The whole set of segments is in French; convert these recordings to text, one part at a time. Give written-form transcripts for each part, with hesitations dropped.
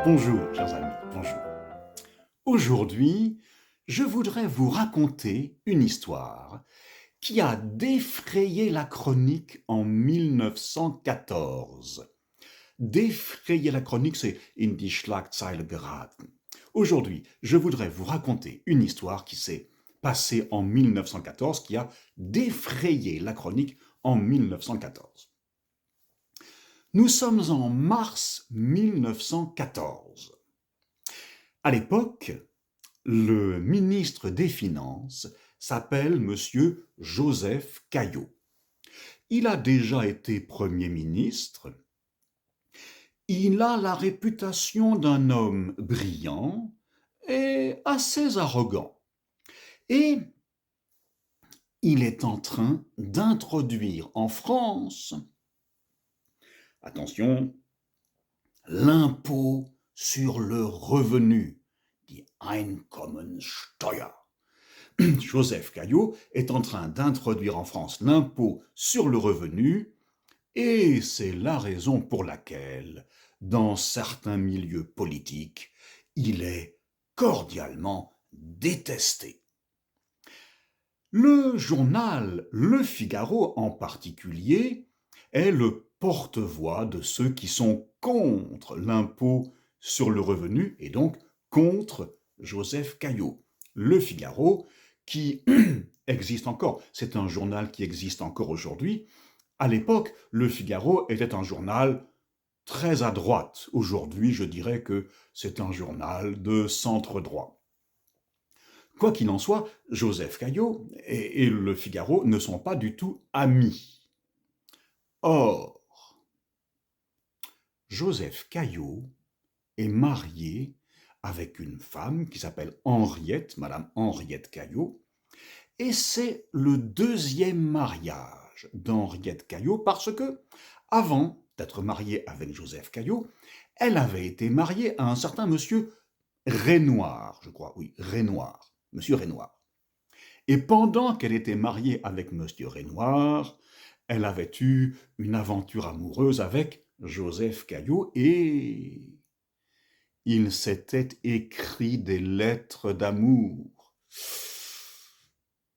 Bonjour, chers amis, bonjour. Aujourd'hui, je voudrais vous raconter une histoire qui a défrayé la chronique en 1914. Défrayer la chronique, c'est in die Schlagzeile geraten. Aujourd'hui, je voudrais vous raconter une histoire qui s'est passée en 1914, qui a défrayé la chronique en 1914. Nous sommes en mars 1914. À l'époque, le ministre des Finances s'appelle Monsieur Joseph Caillaux. Il a déjà été Premier ministre. Il a la réputation d'un homme brillant et assez arrogant. Et il est en train d'introduire en France, attention, l'impôt sur le revenu, die Einkommensteuer. Joseph Caillaux est en train d'introduire en France l'impôt sur le revenu, et c'est la raison pour laquelle, dans certains milieux politiques, il est cordialement détesté. Le journal Le Figaro en particulier est le porte-voix de ceux qui sont contre l'impôt sur le revenu et donc contre Joseph Caillaux. Le Figaro, qui existe encore, c'est un journal qui existe encore aujourd'hui. À l'époque, Le Figaro était un journal très à droite. Aujourd'hui, je dirais que c'est un journal de centre-droit. Quoi qu'il en soit, Joseph Caillaux et Le Figaro ne sont pas du tout amis. Or, Joseph Caillaux est marié avec une femme qui s'appelle Henriette, Madame Henriette Caillaux, et c'est le deuxième mariage d'Henriette Caillaux parce que, avant d'être mariée avec Joseph Caillaux, elle avait été mariée à un certain monsieur Renoir, je crois, oui, Renoir, monsieur Renoir. Et pendant qu'elle était mariée avec monsieur Renoir, elle avait eu une aventure amoureuse avec Joseph Caillaux et il s'était écrit des lettres d'amour.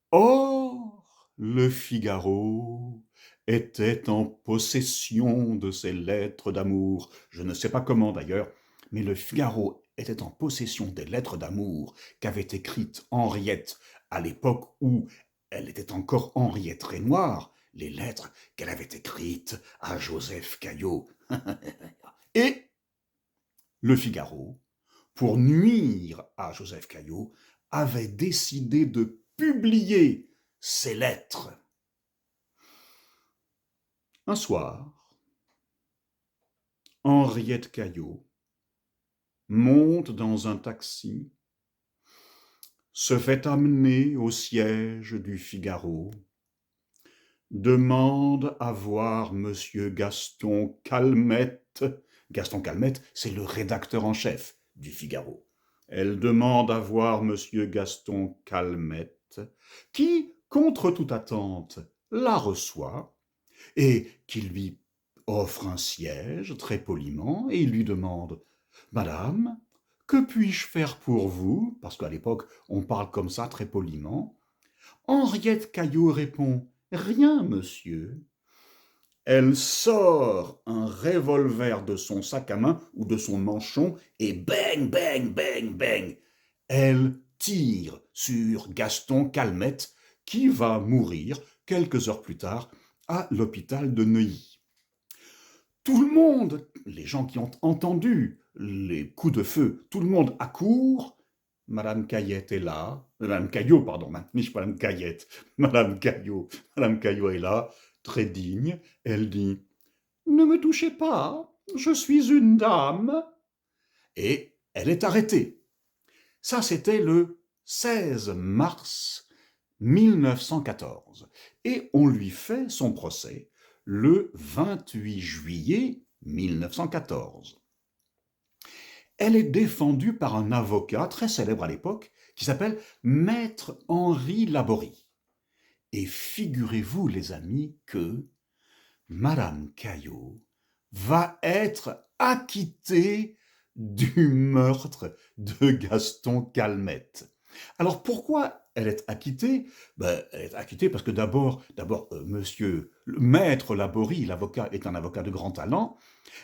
Or, Le Figaro était en possession de ces lettres d'amour. Je ne sais pas comment d'ailleurs, mais Le Figaro était en possession des lettres d'amour qu'avait écrites Henriette à l'époque où elle était encore Henriette Renoir, les lettres qu'elle avait écrites à Joseph Caillaux. Et Le Figaro, pour nuire à Joseph Caillaux, avait décidé de publier ces lettres. Un soir, Henriette Caillaux monte dans un taxi, se fait amener au siège du Figaro, demande à voir monsieur Gaston Calmette. Gaston Calmette, c'est le rédacteur en chef du Figaro. Elle demande à voir monsieur Gaston Calmette, qui, contre toute attente, la reçoit et qui lui offre un siège très poliment et il lui demande « Madame, que puis-je faire pour vous ?» Parce qu'à l'époque, on parle comme ça très poliment. Henriette Caillaux répond « Rien, monsieur ». Elle sort un revolver de son sac à main ou de son manchon et bang, bang, bang, bang, elle tire sur Gaston Calmette qui va mourir quelques heures plus tard à l'hôpital de Neuilly. Tout le monde, les gens qui ont entendu les coups de feu, tout le monde accourt. Madame Caillette est là, Madame Caillaux, pardon, nicht Madame Caillette, Madame Caillaux est là, très digne, elle dit « Ne me touchez pas, je suis une dame » et elle est arrêtée. Ça, c'était le 16 mars 1914 et on lui fait son procès le 28 juillet 1914. Elle est défendue par un avocat très célèbre à l'époque qui s'appelle Maître Henri Laborie. Et figurez-vous, les amis, que Madame Caillaux va être acquittée du meurtre de Gaston Calmette. Alors pourquoi elle est acquittée? Ben, elle est acquittée parce que d'abord, monsieur le maître Laborie, l'avocat, est un avocat de grand talent,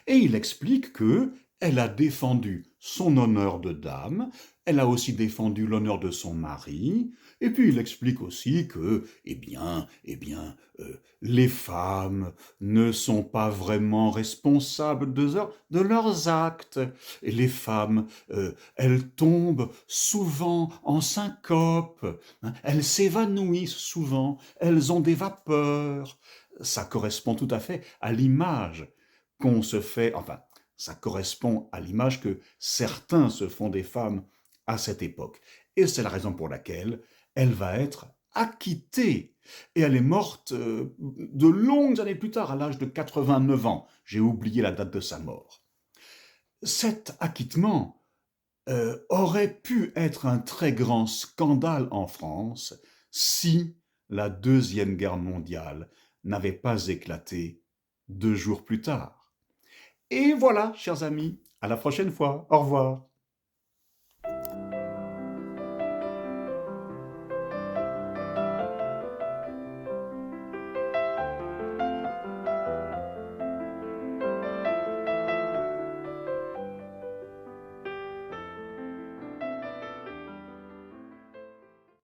et il explique que elle a défendu son honneur de dame, elle a aussi défendu l'honneur de son mari, et puis il explique aussi que, les femmes ne sont pas vraiment responsables de leurs actes. Et les femmes, elles tombent souvent en syncope, hein, elles s'évanouissent souvent, elles ont des vapeurs. Ça correspond tout à fait à l'image qu'on se fait, enfin, ça correspond à l'image que certains se font des femmes à cette époque. Et c'est la raison pour laquelle elle va être acquittée. Et elle est morte de longues années plus tard, à l'âge de 89 ans. J'ai oublié la date de sa mort. Cet acquittement aurait pu être un très grand scandale en France si la Deuxième Guerre mondiale n'avait pas éclaté 2 jours plus tard. Et voilà, chers amis, à la prochaine fois. Au revoir.